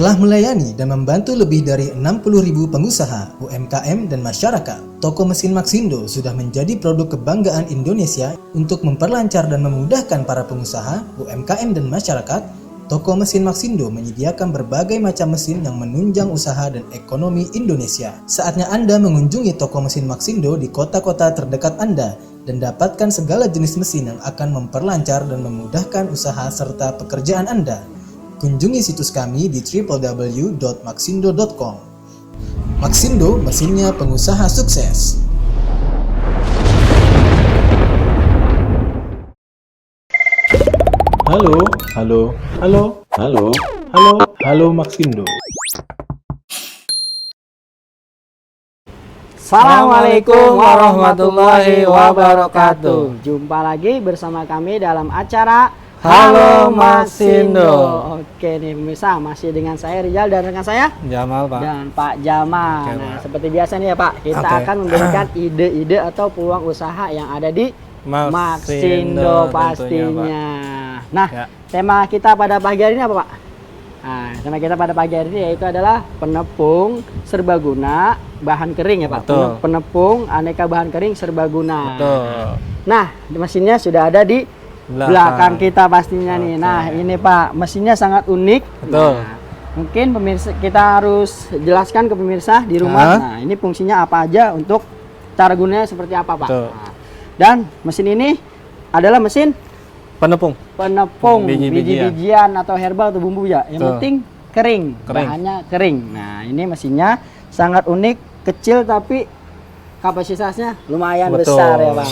Telah melayani dan membantu lebih dari 60.000 pengusaha, UMKM, dan masyarakat, toko mesin Maxindo sudah menjadi produk kebanggaan Indonesia. Untuk memperlancar dan memudahkan para pengusaha, UMKM, dan masyarakat, toko mesin Maxindo menyediakan berbagai macam mesin yang menunjang usaha dan ekonomi Indonesia. Saatnya Anda mengunjungi toko mesin Maxindo di kota-kota terdekat Anda dan dapatkan segala jenis mesin yang akan memperlancar dan memudahkan usaha serta pekerjaan Anda. Kunjungi situs kami di www.maxindo.com. Maxindo, mesinnya pengusaha sukses. Halo, halo, halo, halo, halo, halo Maxindo. Assalamualaikum warahmatullahi wabarakatuh. Jumpa lagi bersama kami dalam acara Halo Maxindo. Oke nih pemirsa, masih dengan saya Rizal dan rekan saya Jamal, Pak. dan Pak Jamal. Oke, Nah, Pak. seperti biasa nih ya Pak, kita akan memberikan ide-ide atau peluang usaha yang ada di Maxindo pastinya. Nah, Ya. tema kita pada pagi hari ini apa Pak? Nah, tema kita pada pagi hari ini yaitu adalah penepung serbaguna bahan kering ya Pak. Betul. Penepung aneka bahan kering serbaguna. Betul. Nah, mesinnya sudah ada di belakang kita pastinya nih. Nah, ini Pak, mesinnya sangat unik. Betul. Nah, mungkin pemirsa kita harus jelaskan ke pemirsa di rumah. Nah, ini fungsinya apa aja untuk cara gunanya seperti apa, Pak. Betul. Nah, dan mesin ini adalah mesin Penepung. biji-bijian atau herbal atau bumbu ya. Yang Betul. penting kering, bahannya kering. Nah, ini mesinnya sangat unik, kecil tapi kapasitasnya lumayan Betul. besar ya, Pak.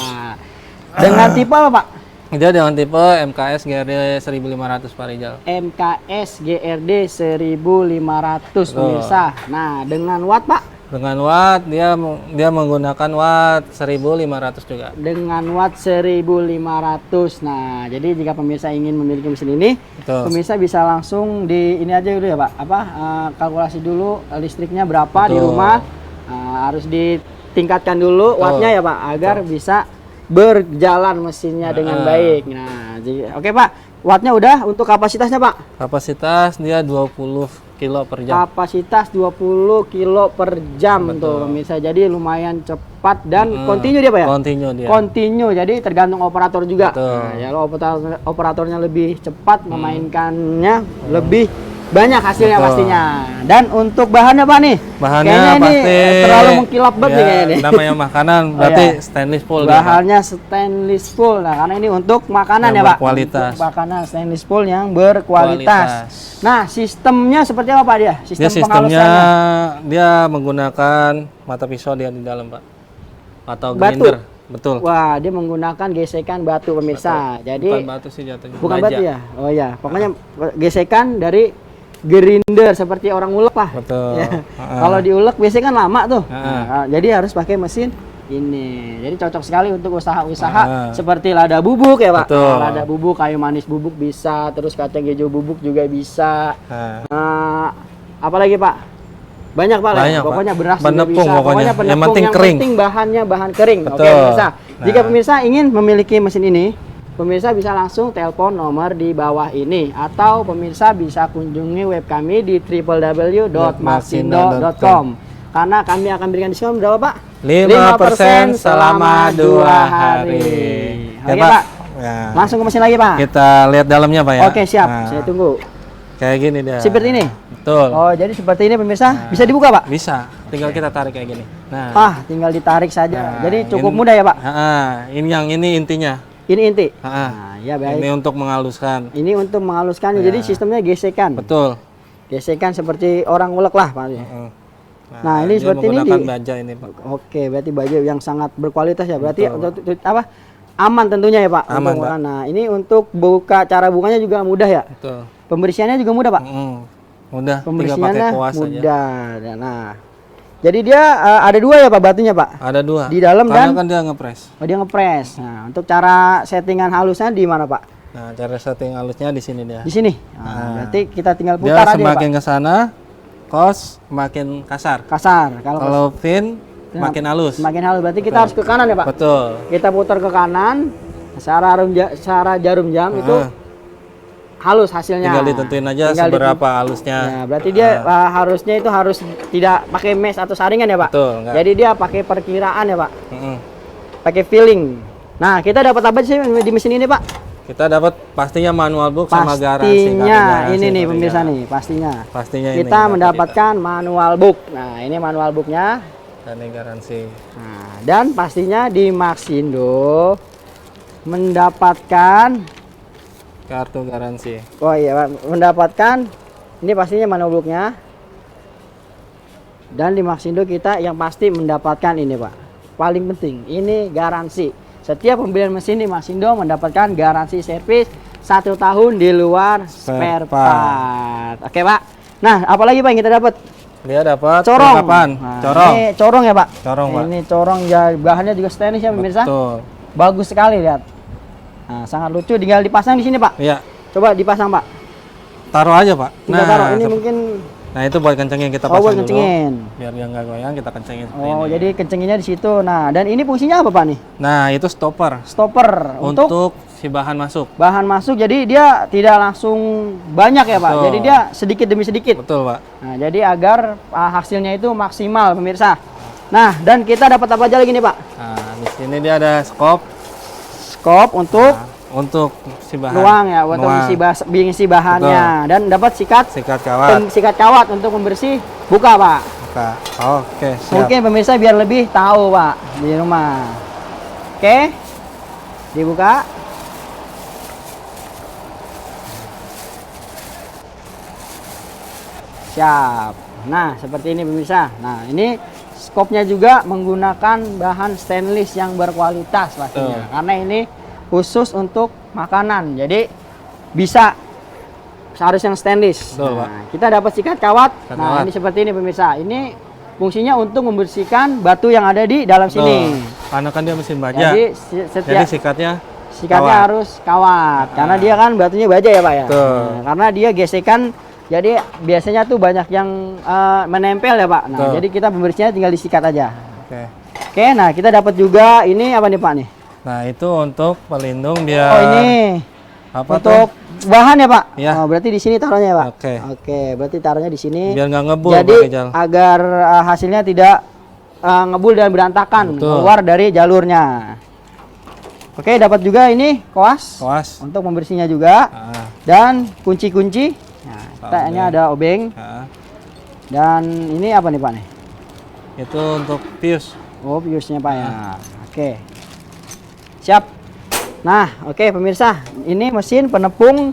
Dengan tipe apa, Pak? Dia dengan tipe MKS GRD 1500 Pak Rizal. MKS GRD 1500 pemirsa. Nah, dengan watt Pak? Dengan watt dia menggunakan watt 1500 juga. Dengan watt 1500. Nah, jadi jika pemirsa ingin memiliki mesin ini, Betul. pemirsa bisa langsung di ini aja dulu ya Pak. Kalkulasi dulu listriknya berapa di Betul. rumah. Harus ditingkatkan dulu Betul. wattnya ya Pak, agar bisa berjalan mesinnya dengan baik. Nah, jadi oke Pak. Wattnya udah, untuk kapasitasnya Pak? Kapasitas dia 20 kilo per jam. Kapasitas 20 kilo per jam. Betul. Tuh pemirsa. Jadi lumayan cepat dan continue dia Pak ya? Continue dia. Continue, jadi tergantung operator juga. Betul. Nah, ya kalau operatornya lebih cepat memainkannya, lebih banyak hasilnya Betul. pastinya. Dan untuk bahannya Pak nih? Bahannya kayaknya ini pasti terlalu mengkilap banget nih kayaknya nih. Namanya makanan berarti iya. stainless full dia, Pak. Bahannya stainless full. Nah, karena ini untuk makanan Yang ya Pak. berkualitas. Untuk makanan stainless full yang berkualitas. Nah, sistemnya seperti apa Pak dia? Dia sistemnya penghalusannya? dia menggunakan mata pisau dia di dalam, Pak. Atau Batu. grinder. Betul. Wah, dia menggunakan gesekan batu pemirsa. Jadi Bukan batu sih jatuhnya. bukan Baja. batu ya? Oh ya, pokoknya gesekan dari grinder seperti orang ulek lah. Betul. Ya. Kalau diulek biasanya kan lama tuh. Heeh. Nah, jadi harus pakai mesin ini. Jadi cocok sekali untuk usaha-usaha Heeh. seperti lada bubuk ya Pak. Betul. Lada bubuk, kayu manis bubuk bisa, terus kacang hijau bubuk juga bisa. Nah, Apalagi Pak? Banyak Pak. Banyak, Pak. Pokoknya beras juga Penepung bisa. pokoknya. Penepung, Yang penting kering. penting bahannya bahan kering. Oke Betul. pemirsa. Jika Nah. pemirsa ingin memiliki mesin ini, pemirsa bisa langsung telepon nomor di bawah ini, atau pemirsa bisa kunjungi web kami di www.maxindo.com. Karena kami akan berikan diskon berapa Pak? 5% selama 2 hari. Oke Ya, Pak. Ya. Langsung ke mesin lagi Pak. Kita lihat dalamnya, Pak ya. Oke siap, Nah, saya tunggu. Kayak gini dia. Seperti ini. Betul. Oh jadi seperti ini pemirsa, bisa dibuka Pak? Bisa. Tinggal kita tarik kayak gini. Nah. Tinggal ditarik saja. Nah, Jadi cukup ini- mudah ya Pak? Ini intinya. Ini inti. Ha-ha. Nah, ya baik. Ini untuk menghaluskan. Ini untuk menghaluskan, Ya. jadi sistemnya gesekan. Betul. Gesekan seperti orang ulek lah Pak. Heeh. Nah, ini dia seperti ini menggunakan di- baja ini, Pak. Oke, berarti baju yang sangat berkualitas ya. Berarti Betul. aman tentunya ya Pak. Aman, untuk Pak. Nah, ini untuk cara bukanya juga mudah ya. Betul. Pembersihannya juga mudah Pak. Mudah, tinggal pakai Pembersihannya kuas aja. mudah. Nah, jadi dia ada dua ya Pak batunya Pak. Ada 2. Di dalam Karena dan- kan dia ngepres. Oh, dia ngepres. Nah, untuk cara settingan halusnya di mana Pak? Nah, cara setting halusnya di sini dia. Di sini. Nah, Nah. berarti kita tinggal Dia putar aja ya, semakin Pak. ke sana, kos makin kasar. Kasar. Kalau fin makin halus. Semakin halus berarti kita harus ke kanan ya Pak. Betul. Kita putar ke kanan secara jarum jam itu halus hasilnya. Tinggal ditentuin aja Tinggal seberapa halusnya. Ya, berarti dia harusnya itu harus tidak pakai mesh atau saringan ya Pak? Betul, enggak. Jadi dia pakai perkiraan ya Pak? Mm-mm. Pakai feeling. Nah, kita dapat apa sih di mesin ini Pak? Kita dapat pastinya manual book sama garansi. Pastinya ini nih pemirsa nih, Pastinya kita mendapatkan manual book. Nah, ini manual booknya. Dan ini garansi. Nah, dan pastinya di Maxindo mendapatkan Kartu garansi. oh iya Pak, mendapatkan ini pastinya manual booknya. Dan di Maxindo kita yang pasti mendapatkan ini Pak. Paling penting ini garansi. Setiap pembelian mesin di Maxindo mendapatkan garansi servis 1 tahun di luar spare part. Oke Pak. Nah, apalagi Pak yang kita dapat? Dia dapat Corong. perlengkapan. Nah, Corong. ini corong ya Pak? Corong, Pak. Ini corong ya, bahannya juga stainless ya pemirsa. Betul. Bagus sekali lihat. Nah, sangat lucu, tinggal dipasang di sini Pak. Iya. Coba dipasang Pak. Taruh aja, Pak. Tinggal taruh. Ini mungkin Nah, itu buat kencengin kita buat pasang dulu. kencengin. Biar dia nggak goyang, kita kencengin seperti Oh, ini. jadi kencenginnya di situ. Nah, dan ini fungsinya apa Pak nih? Nah, itu stopper Stopper untuk si bahan masuk. bahan masuk. Jadi dia tidak langsung banyak ya Pak. Betul. Jadi dia sedikit demi sedikit. Betul, Pak. Nah, jadi agar hasilnya itu maksimal pemirsa. Nah, dan kita dapat apa aja lagi nih Pak? Nah, di sini dia ada skop Skop untuk untuk si bahan. nuang ya, buat Nuang. mengisi bahannya. Dan dapat sikat Sikat kawat. sikat kawat untuk membersih buka Pak. Buka. Oke, siap. Mungkin pemirsa biar lebih tahu Pak di rumah. Oke, dibuka. Siap. Nah, seperti ini pemirsa. Nah, ini skopnya juga menggunakan bahan stainless yang berkualitas pastinya. Betul. Karena ini khusus untuk makanan. Jadi bisa harus yang stainless. Betul, Pak. Nah, kita dapat sikat kawat. Sikat Nah, kawat. ini seperti ini pemirsa. Ini fungsinya untuk membersihkan batu yang ada di dalam sini. Betul. Karena kan dia mesin baja. Jadi Jadi setiap sikatnya sikatnya kawat. harus kawat. Karena dia kan batunya baja ya Pak ya. Betul. Nah, karena dia gesekan. Jadi biasanya tuh banyak yang menempel ya Pak. Nah, Betul. jadi kita pembersihnya tinggal disikat aja. Oke. Oke, nah kita dapat juga ini apa nih Pak nih? Nah, itu untuk pelindung biar Oh ini apa untuk bahan ya Pak? Iya. Oh, berarti di sini taruhnya ya Pak? Oke. Oke, berarti taruhnya di sini. biar nggak ngebul Jadi Pak Rijal. agar hasilnya tidak ngebul dan berantakan Betul. keluar dari jalurnya. Oke, dapat juga ini koas Awas. untuk membersihnya juga Nah, dan kunci-kunci. Nah, kita ini Obeng. ada obeng nah, dan ini apa nih Pak nih? itu untuk fuse. Oh, fuse-nya Pak ya. Oke. Siap. Nah, oke pemirsa, ini mesin penepung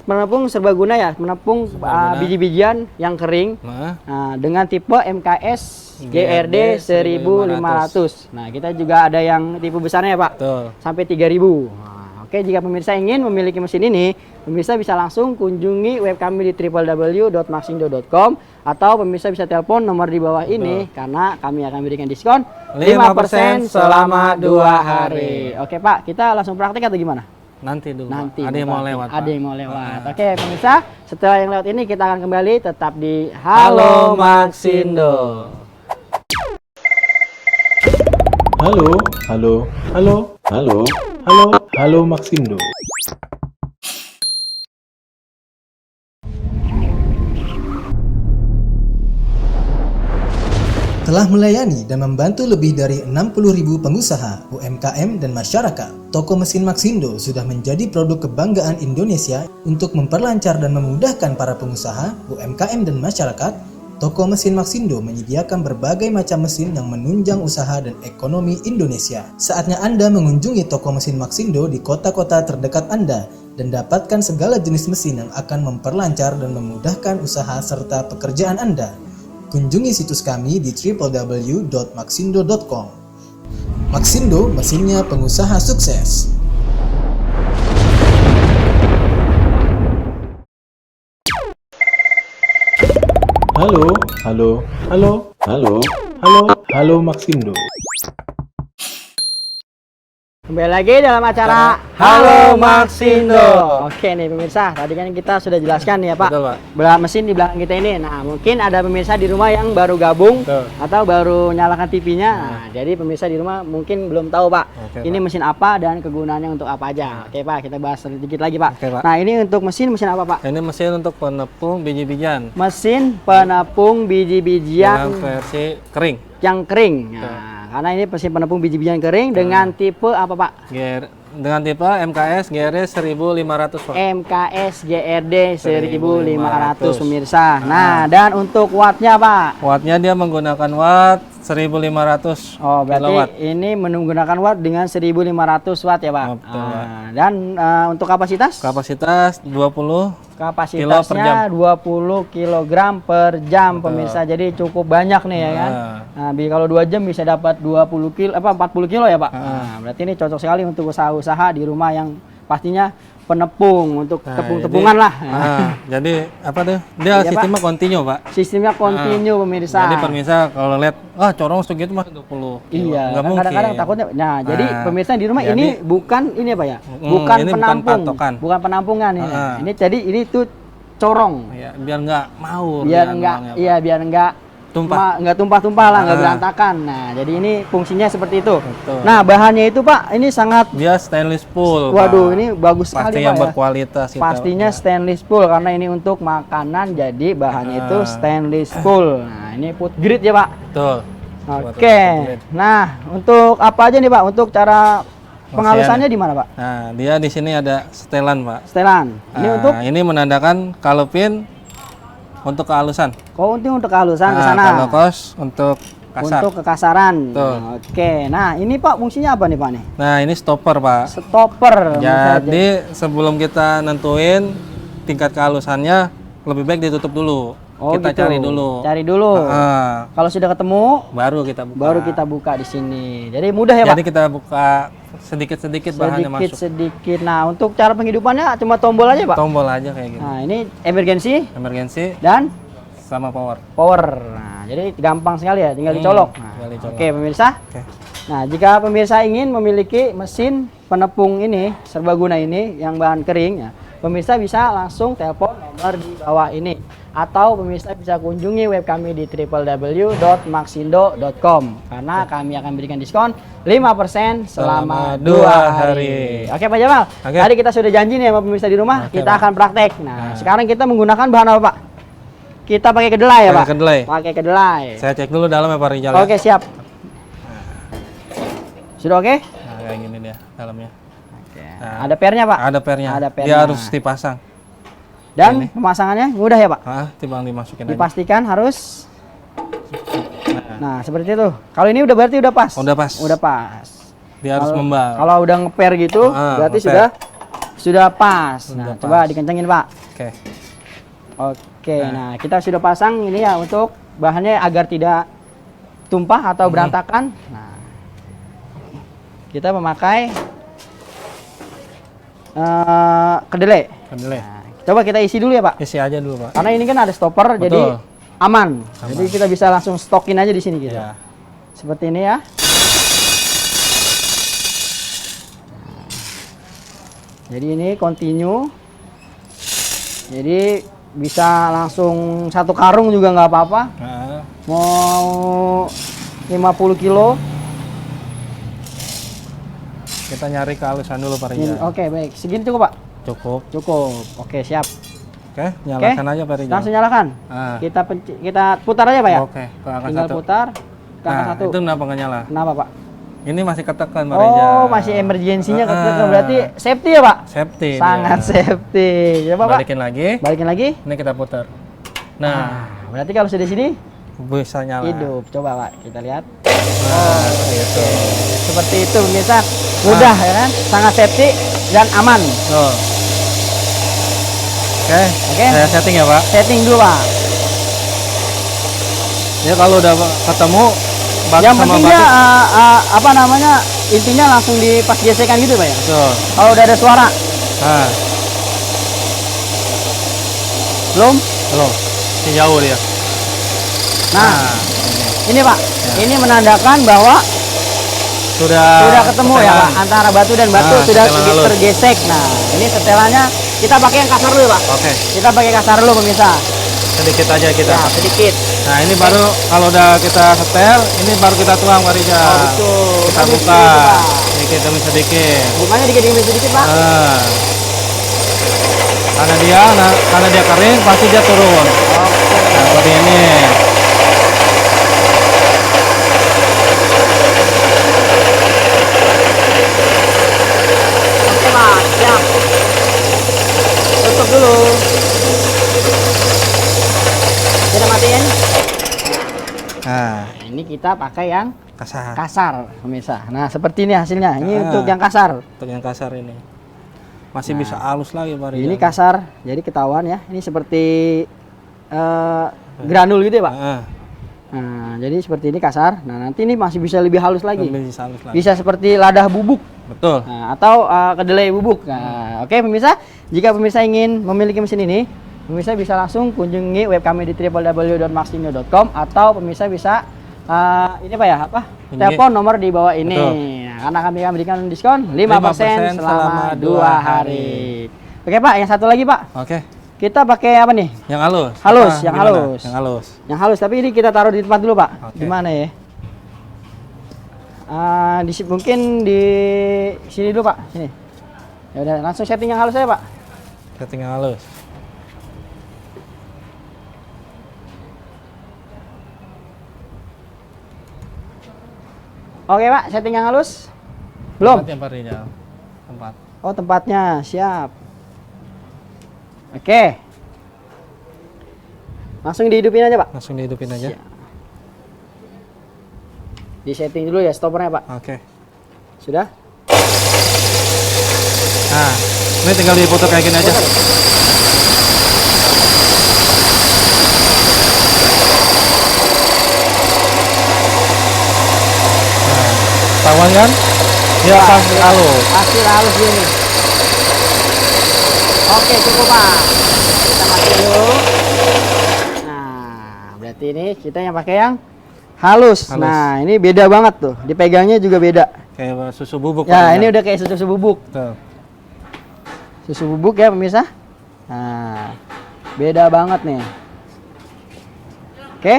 penepung serbaguna ya, penepung Serbaguna. biji-bijian yang kering. Nah, Dengan tipe MKS GRD 1500. Nah, kita juga ada yang tipe besarnya ya Pak, betul. sampai 3000. Nah, oke, jika pemirsa ingin memiliki mesin ini, pemirsa bisa langsung kunjungi web kami di www.maxindo.com atau pemirsa bisa telepon nomor di bawah ini karena kami akan berikan diskon 5% selama 2 hari. Oke Pak, kita langsung praktek atau gimana? Nanti dulu. Nanti Pak. Ada yang mau praktek. lewat. Ada Pak. yang mau lewat. Oke pemirsa, setelah yang lewat ini kita akan kembali tetap di Halo Maxindo. Halo, halo, halo, halo, halo, halo Maxindo. Telah melayani dan membantu lebih dari 60.000 pengusaha, UMKM, dan masyarakat, toko mesin Maxindo sudah menjadi produk kebanggaan Indonesia untuk memperlancar dan memudahkan para pengusaha, UMKM, dan masyarakat. Toko mesin Maxindo menyediakan berbagai macam mesin yang menunjang usaha dan ekonomi Indonesia. Saatnya Anda mengunjungi toko mesin Maxindo di kota-kota terdekat Anda dan dapatkan segala jenis mesin yang akan memperlancar dan memudahkan usaha serta pekerjaan Anda. Kunjungi situs kami di www.maxindo.com. Maxindo, mesinnya pengusaha sukses. Halo, halo, halo, halo, halo, halo Maxindo. kembali lagi dalam acara Halo Maxindo. Oke nih pemirsa, tadi kan kita sudah jelaskan nih ya Pak, Betul, Pak. mesin di belakang kita ini. Nah mungkin ada pemirsa di rumah yang baru gabung Betul. atau baru nyalakan TV-nya. Nah, jadi pemirsa di rumah mungkin belum tahu Pak, Oke, ini Pak. mesin apa dan kegunaannya untuk apa aja. Oke Pak, kita bahas sedikit lagi Pak. Oke, Pak. Nah ini untuk mesin apa Pak? Ini mesin untuk penepung biji-bijian Mesin penepung biji-bijian dengan versi kering. yang kering. Nah, karena ini mesin penepung biji-bijian kering dengan tipe apa Pak? Dengan tipe MKS GRD 1500 Pak. MKS GRD 1500 1500 pemirsa. Nah, dan untuk wattnya Pak? Wattnya dia menggunakan watt 1500 Oh, berarti kilowatt. ini menggunakan watt dengan 1500 watt ya Pak? Oh, betul, Pak. Dan untuk kapasitas? Kapasitas 20 Kapasitasnya 20 kg per jam pemirsa. Jadi cukup banyak nih ya kan. Nah, kalau 2 jam bisa dapat 20 kilo 40 kilo ya Pak. Nah, berarti ini cocok sekali untuk usaha-usaha di rumah yang pastinya penepung untuk tepung-tepungan lah. Jadi apa tuh? Dia Iya, sistemnya kontinu, Pak. Sistemnya kontinu pemirsa. Jadi pemirsa kalau lihat, corong segitu mah 20 kilo. Iya, Nggak kan mungkin. kadang-kadang takutnya. Nah, jadi pemirsa di rumah jadi- ini bukan ini apa ya? Bukan ini bukan penampung, patokan. bukan penampungan ini. Ini jadi ini tuh corong. Ya, biar nggak maur. Biar dia enggak ngomongnya, Pak. iya biar enggak Tumpah. nggak tumpah-tumpah lah, nggak berantakan. Nah, jadi ini fungsinya seperti itu. Betul. Nah, bahannya itu Pak, ini sangat Dia stainless full. waduh, Pak. ini bagus pasti sekali yang Pak ya. berkualitas itu. Pastinya stainless full karena ini untuk makanan, jadi bahannya itu stainless full. Nah, ini food grade ya Pak. Betul. Oke. Nah, untuk apa aja nih Pak? Untuk cara penghalusannya di mana Pak? Nah, dia di sini ada setelan, Pak. Setelan. Ini Nah, untuk ini menandakan kalau pin untuk kehalusan. untuk kehalusan ke Nah, sana. kalau kos untuk kasar. Untuk kekasaran. Betul. Oke. Nah, ini Pak fungsinya apa nih Pak nih? Nah, ini stopper, Pak. Stopper. Jadi sebelum kita nentuin tingkat kehalusannya, lebih baik ditutup dulu. Oh, Kita gitu. cari dulu. Cari dulu. Kalau sudah ketemu, Baru kita buka. baru kita buka di sini. Jadi mudah ya Jadi Pak. kita buka sedikit-sedikit bahannya masuk. Sedikit. Nah, untuk cara penghidupannya cuma tombol aja Pak. Tombol aja kayak gini. Nah, ini emergency Emergency dan sama power. power. Nah, jadi gampang sekali ya, tinggal dicolok. Nah, tinggal dicolok. Oke, pemirsa. Oke. Nah, jika pemirsa ingin memiliki mesin penepung ini, serbaguna ini yang bahan kering ya, pemirsa bisa langsung telepon nomor di bawah ini atau pemirsa bisa kunjungi web kami di www.maxindo.com karena kami akan berikan diskon 5% selama 2 hari. Oke Pak Jamal, Oke. tadi kita sudah janji nih sama pemirsa di rumah, Oke, kita Pak. akan praktek. Nah, sekarang kita menggunakan bahan apa Pak? Kita pakai kedelai ya Pak? Pakai kedelai. Pakai kedelai. Saya cek dulu dalam ya Pak Rijal. Oke, siap. Sudah oke? Nah, kayak gini dia dalamnya. Oke. Nah, Ada pernya Pak? Ada pernya. Ada pernya. Dia harus dipasang. Dan pemasangannya mudah ya Pak? Timbang dimasukin aja. Dipastikan harus. Nah, seperti itu. Kalau ini udah berarti udah pas. Udah pas. Udah pas. Dia harus membal. Kalau udah ngeper gitu, berarti ngeper. sudah pas. Nah, Sudah coba pas. dikencengin Pak. Oke. Oke. Nah, kita sudah pasang ini ya untuk bahannya agar tidak tumpah atau berantakan. Nah, kita memakai kedelai. Kedelai. Nah, coba kita isi dulu ya Pak. Isi aja dulu, Pak. Karena ini kan ada stopper, Betul. jadi aman. Jadi kita bisa langsung stokin aja di sini gitu. Ya. Seperti ini ya. Jadi ini continue. Jadi bisa langsung satu karung juga nggak apa-apa. Nah, Mau 50 kilo. kita nyari kehalusan dulu Pak Rijal. Oke, baik. Segini cukup Pak? Cukup. Cukup. Oke, siap. Oke, nyalakan aja Pak Rijal. Langsung nyalakan. Ah. Kita putar aja Pak ya. Oke, ke angka Tinggal 1. putar. Ke angka Nah, 1. itu kenapa nggak nyala? Kenapa Pak? Ini masih ketekan Pak Rijal. Oh, masih emergensinya ketika berarti safety ya, Pak? Safety. Sangat dia. safety. Coba, Pak. Balikin lagi. Balikin lagi. Ini kita putar. Nah, Berarti kalau sudah sini bisa nyala. hidup. Coba, Pak, kita lihat. Nah, gitu. Seperti itu, pemirsa. Mudah ya kan? Sangat safety dan aman. Tuh. Oke, Oke. saya setting ya Pak. Setting dulu, Pak. Ya kalau udah ketemu bak Yang sama pentingnya batik. apa namanya? Intinya langsung dipas gesekan gitu, Pak ya. Betul. Kalau udah ada suara, Nah, belum? belum. Masih jauh dia. Nah, ini Pak. Ini menandakan bahwa sudah ketemu ya Pak, antara batu dan batu sudah setelan halus. tergesek. Nah, ini setelannya kita pakai yang kasar dulu Pak. Oke, Kita pakai kasar dulu pemirsa. sedikit aja kita. Ya, sedikit. Nah, ini baru kalau udah kita setel, ini baru kita tuang Pak Rijal. Oh, betul. Kita Tapi buka sedikit, Pak. sedikit demi sedikit. Bukanya dikit demi sedikit Pak. Nah, karena dia kering pasti dia turun. Nah, seperti ini. Oke Pak, siap. Tutup dulu. Kita matiin. Nah, Ini kita pakai yang kasar. kasar pemirsa. Nah, seperti ini hasilnya. Ini Ah. untuk yang kasar. Untuk yang kasar ini. Masih bisa halus lagi Pak Rijal. Ini kasar, jadi ketahuan ya. Ini seperti granul gitu ya Pak. Nah, Nah, jadi seperti ini kasar. Nah, nanti ini masih bisa lebih halus lagi. lebih halus lagi. Bisa seperti lada bubuk. Betul. Nah, atau kedelai bubuk. Nah, oke pemirsa, jika pemirsa ingin memiliki mesin ini, pemirsa bisa langsung kunjungi web kami di www.maxindo.com atau pemirsa bisa ini Pak ya, apa? Kunjungi. Telepon nomor di bawah ini. Betul. Nah, karena kami akan berikan diskon 5% selama 2 hari. Oke Pak, yang satu lagi Pak. Oke. Kita pakai apa nih? Yang halus. Halus, Apa? yang Gimana? halus. Yang halus. Yang halus, tapi ini kita taruh di tempat dulu Pak. Oke. Di mana ya? Mungkin di sini dulu Pak, sini. Ya udah, langsung setting yang halus aja Pak. Setting yang halus. Oke Pak, setting yang halus. Belum? Tempatnya Pak Rijal. Tempat. Oh tempatnya, siap. Oke. Langsung dihidupin aja Pak. Langsung dihidupin aja. Siap. Di setting dulu ya stoppernya Pak. Oke. Sudah? Nah, ini tinggal diputar kayak gini aja. Tahuan kan? Dia pasti halus. Hasil halus gini. Oke cukup Pak. Kita matiin dulu. Nah, berarti ini kita yang pakai yang halus. Halus. Nah, ini beda banget tuh. Dipegangnya juga beda. Kayak susu bubuk. Ya, Pak ini Rijal. udah kayak susu bubuk. Betul. Susu bubuk ya pemirsa. Nah, beda banget nih. Oke.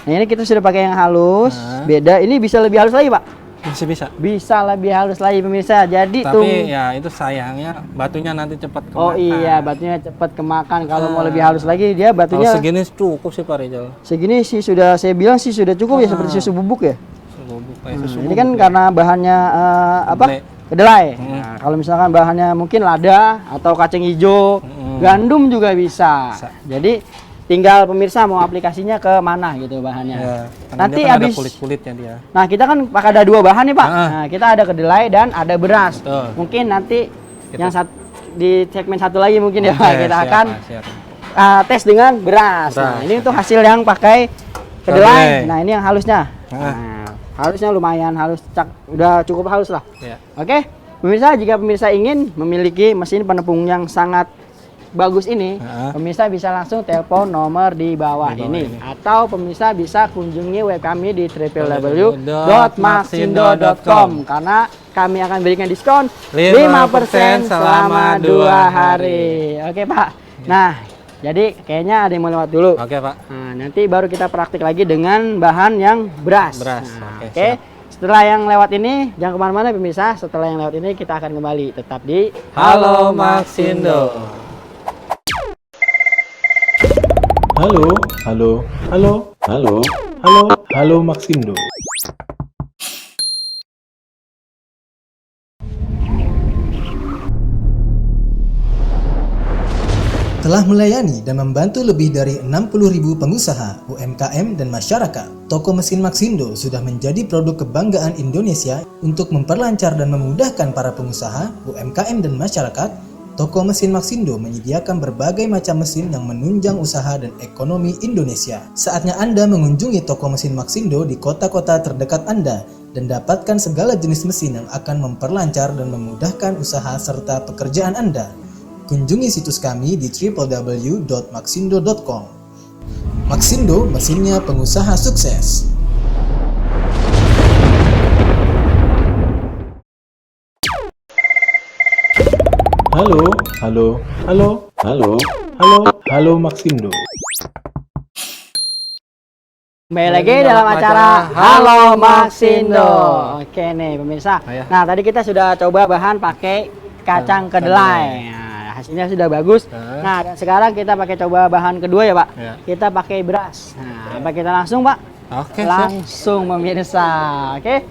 Nah, ini kita sudah pakai yang halus. Nah. Beda. Ini bisa lebih halus lagi, Pak. Masih bisa. Bisa lebih halus lagi pemirsa. Jadi Tapi ya itu sayangnya batunya nanti cepat kemakan. Oh iya, batunya cepat kemakan. Kalau mau lebih halus lagi dia Kalau batunya segini cukup sih Pak Rijal. segini sih sudah saya bilang sih sudah cukup ya seperti susu bubuk ya. Susu bubuk kayak susu Ini bubuk kan ya. karena bahannya apa? Kedelai. Kedelai. Hmm. Nah, kalau misalkan bahannya mungkin lada atau kacang hijau, gandum juga bisa. Bisa. Jadi tinggal pemirsa mau aplikasinya ke mana gitu bahannya. Ya, karena Nanti dia kan habis ada kulit-kulitnya dia. Nah, kita kan pakai ada dua bahan nih, Pak. Ah. Nah, kita ada kedelai dan ada beras. Betul. Mungkin nanti Kita- yang di segmen satu lagi mungkin ya, Oke, Pak. Kita siap, akan Pak, siap. tes dengan beras. Beras, Nah, ini oke. untuk hasil yang pakai kedelai. Kedelai. Nah, ini yang halusnya. Ah. Nah, halusnya lumayan halus, udah cukup halus lah. Ya. Oke, pemirsa, jika pemirsa ingin memiliki mesin penepung yang sangat bagus ini, pemirsa bisa langsung telepon nomor di bawah, ini. Atau pemirsa bisa kunjungi web kami di www.maxindo.com karena kami akan berikan diskon 5% selama 2 hari. Oke, Pak. Nah, jadi kayaknya ada yang mau lewat dulu. Oke, Pak. Nah, nanti baru kita praktik lagi dengan bahan yang beras. Beras, Nah, oke, oke. siap. Setelah yang lewat ini, jangan kemana-mana pemirsa. Setelah yang lewat ini, kita akan kembali tetap di Halo Maxindo. Halo, halo, halo, halo, halo, halo Maxindo. Telah melayani dan membantu lebih dari 60.000 pengusaha, UMKM, dan masyarakat, toko mesin Maxindo sudah menjadi produk kebanggaan Indonesia untuk memperlancar dan memudahkan para pengusaha, UMKM, dan masyarakat. Toko mesin Maxindo menyediakan berbagai macam mesin yang menunjang usaha dan ekonomi Indonesia. Saatnya Anda mengunjungi toko mesin Maxindo di kota-kota terdekat Anda dan dapatkan segala jenis mesin yang akan memperlancar dan memudahkan usaha serta pekerjaan Anda. Kunjungi situs kami di www.maxindo.com. Maxindo, mesinnya pengusaha sukses. Halo, halo, halo, halo, halo, halo Maxindo. Kembali lagi dalam acara Halo Maxindo. Oke nih pemirsa. Ayah. Nah tadi kita sudah coba bahan pakai kacang kedelai. Nah, hasilnya sudah bagus. Nah dan sekarang kita pakai coba bahan kedua ya Pak. Ya. Kita pakai beras. Nah apa kita langsung Pak? Oke, siap. Langsung pemirsa. Oke.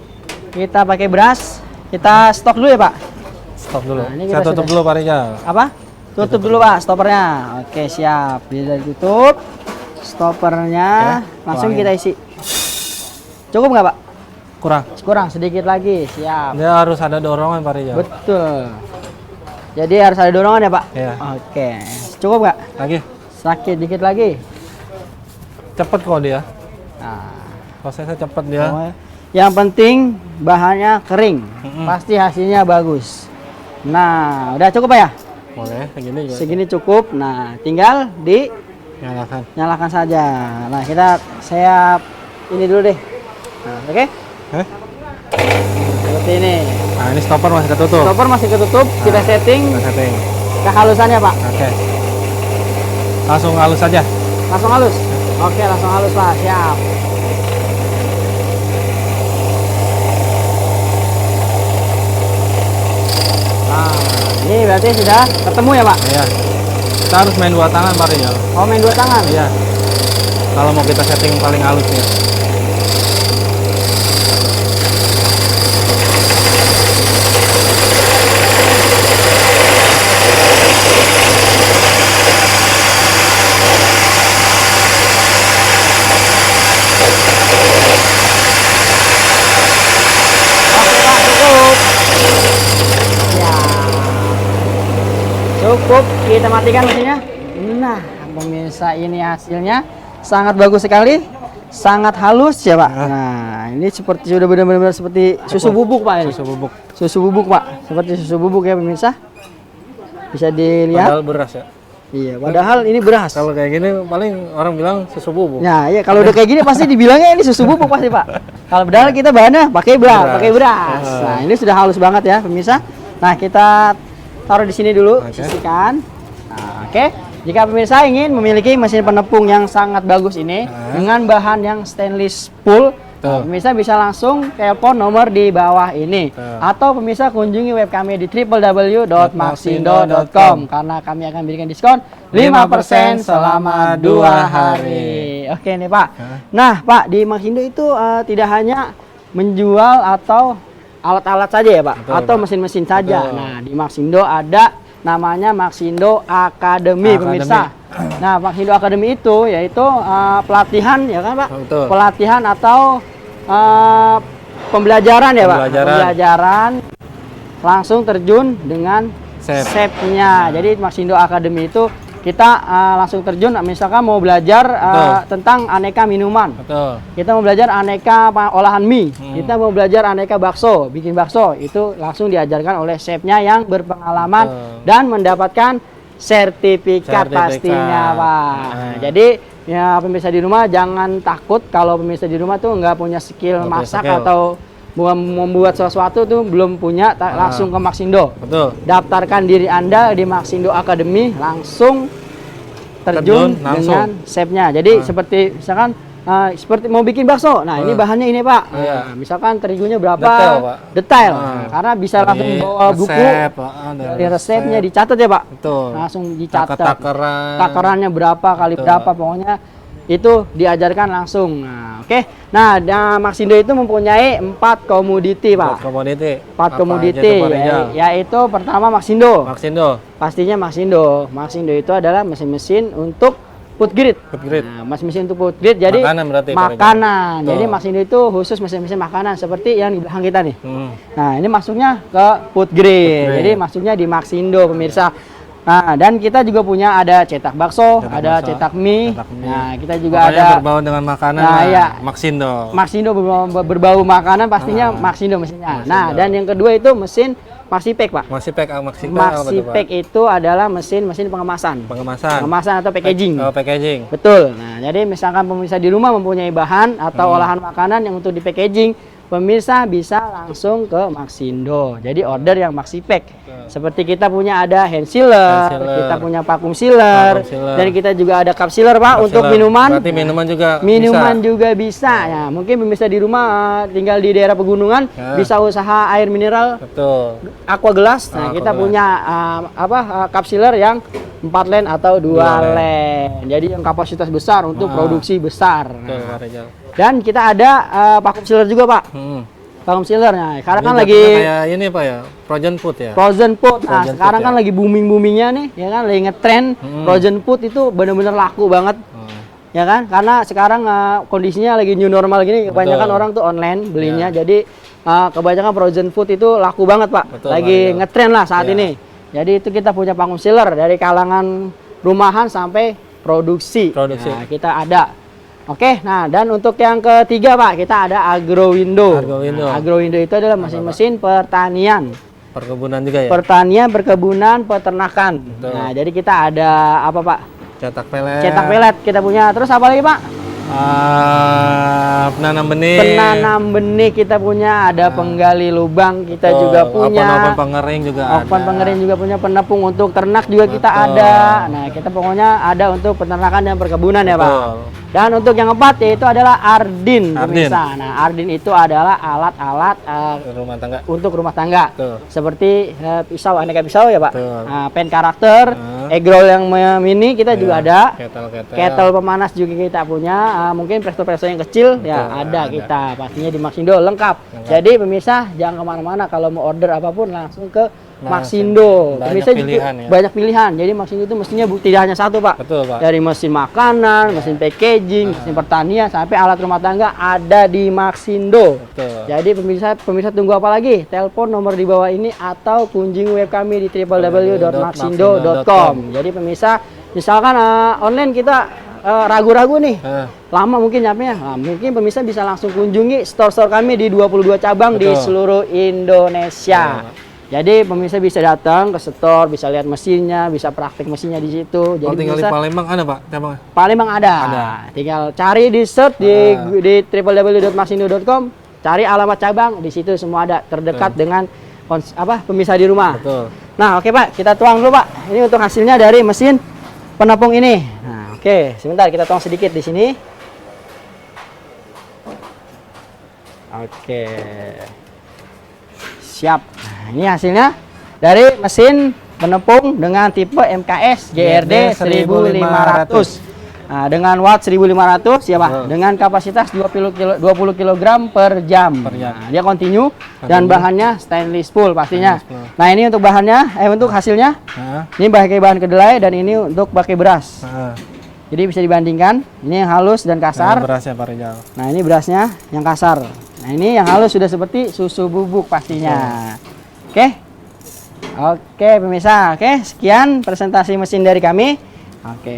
Kita pakai beras. Kita stok dulu ya Pak. Stop dulu. Nah, ini Saya kita tutup sudah- dulu Pak Rijal. Apa? Tutup dulu Pak stoppernya. Oke siap. Bisa ditutup. Stoppernya Oke, langsung tuangin. kita isi. Cukup nggak Pak? Kurang. Kurang sedikit lagi. Siap. Dia harus ada dorongan Pak Rijal. Betul. Jadi harus ada dorongan ya Pak? Iya. Oke. Cukup nggak? Lagi. Sakit dikit lagi. Cepet kok dia. Nah, Prosesnya cepet dia. pokoknya yang penting bahannya kering. Pasti hasilnya bagus. Nah, udah cukup Pak ya? Boleh, segini juga. Segini cukup. Nah, tinggal Nyalakan. dinyalakan saja. Nah, saya ini dulu deh. Nah, oke? Seperti ini. Nah, ini stopper masih ketutup. Stopper masih ketutup. Kita setting Kita setting. kehalusannya Pak. Oke. Langsung halus saja. Langsung halus. Oke, langsung halus Pak. Siap. Nah, ini berarti sudah ketemu ya Pak? Iya. Kita harus main dua tangan Pak Rijal. Oh, main dua tangan? Iya. Kalau mau kita setting paling halus ya. Oke Pak, cukup. Ya. Cukup, kita matikan mesinnya. Nah, pemirsa ini hasilnya sangat bagus sekali. Sangat halus ya Pak. Nah, ini seperti sudah benar-benar seperti susu bubuk Pak ini. Susu bubuk. Susu bubuk Pak, seperti susu bubuk ya pemirsa. Bisa dilihat. Padahal beras ya. Iya, padahal ini beras. Kalau kayak gini paling orang bilang susu bubuk. Ya, iya kalau udah kayak gini pasti dibilangnya ini susu bubuk pasti Pak. Kalau padahal kita bahannya pakai pakai beras. Nah, ini sudah halus banget ya pemirsa. Nah, kita taruh di sini dulu, Oke. sisihkan. Nah, oke. Jika pemirsa ingin memiliki mesin penepung yang sangat bagus ini dengan bahan yang stainless full, Betul. pemirsa bisa langsung telepon nomor di bawah ini. Betul. Atau pemirsa kunjungi web kami di www.maxindo.com karena kami akan berikan diskon 5% selama 2 hari. Oke nih Pak. Nah Pak, di Maxindo itu tidak hanya menjual atau alat-alat saja ya Pak, Betul, atau Pak. mesin-mesin saja. Betul. Nah di Maxindo ada namanya Maxindo Academy, pemirsa. Nah Maxindo Academy itu yaitu pelatihan ya kan Pak? Betul. Pelatihan atau pembelajaran ya Pak? Pembelajaran. Pembelajaran langsung terjun dengan Chef. chefnya. Jadi Maxindo Academy itu kita langsung terjun misalkan mau belajar Betul. tentang aneka minuman. Betul. Kita mau belajar aneka olahan mie. Kita mau belajar aneka bakso, bikin bakso. Itu langsung diajarkan oleh chefnya yang berpengalaman Betul. dan mendapatkan sertifikat pastinya, Pak. Nah, jadi ya pemirsa di rumah jangan takut kalau pemirsa di rumah tuh nggak punya skill Nggak punya masak skill. atau membuat sesuatu tuh belum punya, langsung ke Maxindo. Betul. Daftarkan diri Anda di Maxindo Academy, langsung terjun Terjun, langsung. dengan chefnya. Jadi seperti misalkan seperti mau bikin bakso. Nah, ini bahannya ini, Pak. Iya. Nah, misalkan terigunya berapa? Detail, Pak. Detail. Ah. Nah, karena bisa Dari langsung bawa buku resep, dari resepnya dicatat ya, Pak. Betul. Langsung dicatat. Takaran. Takarannya berapa kali Betul. berapa, pokoknya itu diajarkan langsung. Nah, oke. Nah, Maxindo itu mempunyai 4 komoditi, Buat Pak. komoditi. 4 Apa komoditi, aja tuh, Pak Rijal? yaitu pertama Maxindo. Maxindo. Pastinya Maxindo. Maxindo itu adalah mesin-mesin untuk food grade. Food grade. Nah, mesin-mesin untuk food grade jadi Makanan berarti, Pak makanan. Rijal. Jadi Betul. Maxindo itu khusus mesin-mesin makanan seperti yang di belakang kita nih. Hmm. Nah, ini masuknya ke food grade. grade. Jadi masuknya di Maxindo, pemirsa. Nah, dan kita juga punya ada cetak bakso, Cetak ada bakso, cetak mie. cetak mie. Nah, kita juga Pokoknya ada berbau dengan makanan. Nah, lah. iya. Maxindo. Maxindo berbau makanan pastinya Maxindo mesinnya. Nah, dan yang kedua itu mesin Maxipek, Pak. Maxipek, Maxindo apa tuh, Pak? Maxipek itu adalah mesin pengemasan. Pengemasan. Pengemasan atau packaging. Oh, packaging. Betul. Nah, jadi misalkan pemirsa di rumah mempunyai bahan atau olahan makanan yang untuk di packaging, pemirsa bisa langsung ke Maxindo. Jadi order yang maxi pack. Seperti kita punya ada hand sealer, kita punya vacuum sealer, dan kita juga ada cup sealer Pak untuk minuman. Berarti minuman juga bisa. Ya, mungkin pemirsa di rumah tinggal di daerah pegunungan bisa usaha air mineral. Betul. Aqua gelas. Nah, kita punya cup sealer yang 4 len atau 2 len. Jadi yang kapasitas besar untuk produksi besar. Betul, Pak Rizal. Dan kita ada vacuum sealer juga Pak. Vacuum sealernya. Karena kan lagi kayak ini Pak ya, frozen food ya. Frozen food. Nah, Frozen sekarang food, kan ya. lagi booming-boomingnya nih, ya kan, lagi ngetren. Frozen food itu benar-benar laku banget. Ya kan? Karena sekarang kondisinya lagi new normal gini, kebanyakan orang tuh online belinya. Jadi kebanyakan frozen food itu laku banget, Pak. Betul, lagi Pak, ngetren lah saat ini. Jadi itu kita punya vacuum sealer dari kalangan rumahan sampai produksi. Nah, kita ada. Oke, nah dan untuk yang ketiga Pak, kita ada Agro Window. Nah, Agro Window itu adalah mesin-mesin pertanian. Perkebunan juga ya? Pertanian, perkebunan, peternakan. Betul. Nah, jadi kita ada apa Pak? Cetak pelet. Cetak pelet kita punya. Terus apa lagi Pak? Penanam benih. Penanam benih kita punya, ada penggali lubang kita juga punya. Oven pengering juga ada. Oven pengering juga punya, penepung untuk ternak juga kita ada. Nah, kita pokoknya ada untuk peternakan dan perkebunan ya Pak. Dan untuk yang keempat yaitu adalah Ardin, pemirsa. Nah, Ardin itu adalah alat-alat rumah tangga. untuk rumah tangga. Seperti pisau, aneka pisau ya Pak. Pen karakter, egg roll yang mini kita juga ada. Kettle pemanas juga kita punya. Mungkin presto-presto yang kecil ada kita pastinya di Maxindo lengkap. Jadi pemirsa jangan kemana-mana, kalau mau order apapun langsung ke Maxindo. Pemirsa juga banyak pilihan. Jadi Maxindo itu mestinya tidak hanya satu Pak. Betul, Pak. Dari mesin makanan, mesin packaging, mesin pertanian sampai alat rumah tangga ada di Maxindo. Jadi pemirsa tunggu apa lagi? Telepon nomor di bawah ini atau kunjungi web kami di www.maxindo.com. Jadi pemirsa, misalkan online kita ragu-ragu nih, lama mungkin nyampe, mungkin pemirsa bisa langsung kunjungi store-store kami di 22 cabang di seluruh Indonesia. Jadi pemirsa bisa datang ke store, bisa lihat mesinnya, bisa praktik mesinnya di situ. Jadi tinggal di Palembang ada Pak? Palembang ada. Tinggal cari di search di www.maxindo.com, cari alamat cabang, di situ semua ada terdekat dengan pemirsa di rumah. Nah, oke Pak, kita tuang dulu Pak. Ini untuk hasilnya dari mesin penepung ini. Nah, oke, sebentar kita tuang sedikit di sini. Oke. Siap. Nah, ini hasilnya dari mesin penepung dengan tipe MKS GRD 1500. Nah, dengan watt 1500 ya Pak, dengan kapasitas 20 kg per jam. Nah, dia continue dan bahannya stainless full pastinya. Nah, ini untuk bahannya, untuk hasilnya. Ini pakai bahan kedelai dan ini untuk pakai beras. Jadi bisa dibandingkan, ini yang halus dan kasar. Berasnya Pak Rizal. Nah, ini berasnya yang kasar. Nah, ini yang halus sudah seperti susu bubuk pastinya. Oke pemirsa, sekian presentasi mesin dari kami.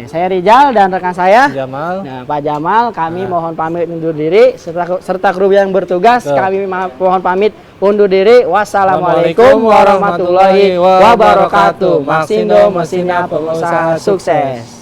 Saya Rizal dan rekan saya Jamal. Nah, Pak Jamal, kami mohon pamit undur diri serta kru yang bertugas. Kami mohon pamit undur diri. Wassalamualaikum warahmatullahi wabarakatuh. Maxindo, mesinnya pengusaha sukses.